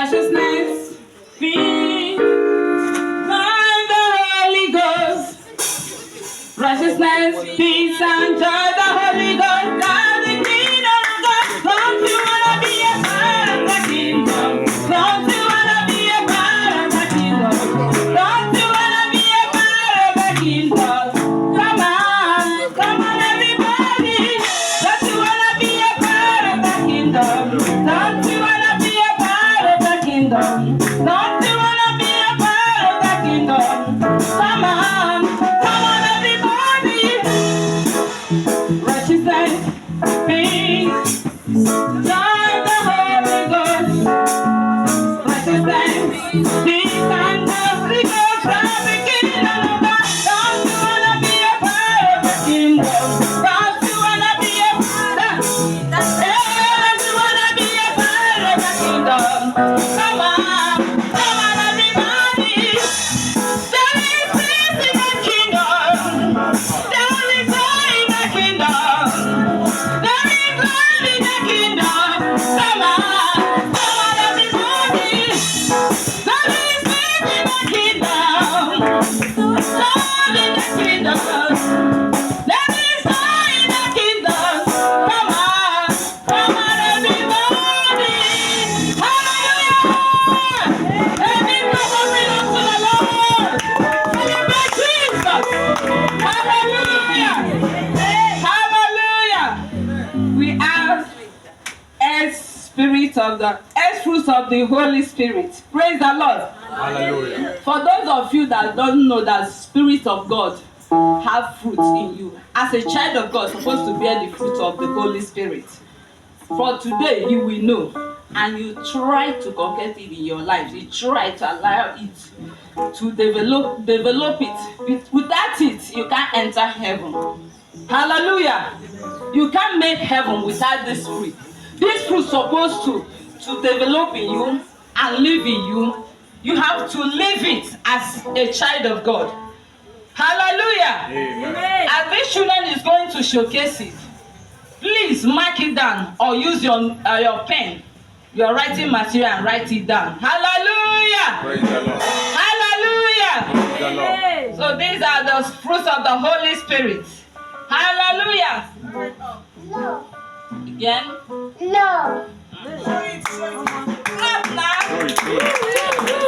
righteousness, peace, and the Holy Ghost. Righteousness, peace, and joy, the Holy Ghost. God, the kingdom of God. Don't you wanna be a part of the kingdom? Don't you wanna be a part of the kingdom? Don't you wanna be a part of the kingdom? Come on, everybody. Don't you wanna be a part of the kingdom? Don't you wanna be a part of the kingdom? Don't you wanna be a part of the kingdom? Come on, everybody. Righteousness, peace, joy, the Holy Ghost. Righteousness, peace, and the Holy Ghost. From the kingdom of God. Don't you wanna be a part of the kingdom? Don't you wanna be a part of the kingdom? Don't you wanna be a part of the kingdom? Come on, everybody. There is peace in the kingdom. There is joy in the kingdom. There is love in the kingdom. Come on, everybody. There is peace in the kingdom. Love in the kingdom. There is joy in the kingdom. Come on, everybody. Hallelujah! Every praise belongs to the Lord. Celebrate Jesus. Hallelujah! Hallelujah! We have S Spirit of the S fruits of the Holy Spirit. Praise the Lord. Hallelujah. For those of you that don't know that Spirit of God have fruits in you, as a child of God, supposed to bear the fruit of the Holy Spirit. For today, you will know, and you try to conquer it in your life. You try to allow it to develop it. Without it, you can't enter heaven. Hallelujah! You can't make heaven without this fruit. This fruit supposed to develop in you and live in you. You have to live it as a child of God. Hallelujah! Amen. As this children is going to showcase it, please mark it down or use your pen, your writing material, and write it down. Hallelujah! Praise the Lord. Hallelujah! Praise the Lord. So these are the fruits of the Holy Spirit. Hallelujah! No. Again. No. Clap now. Glory, glory.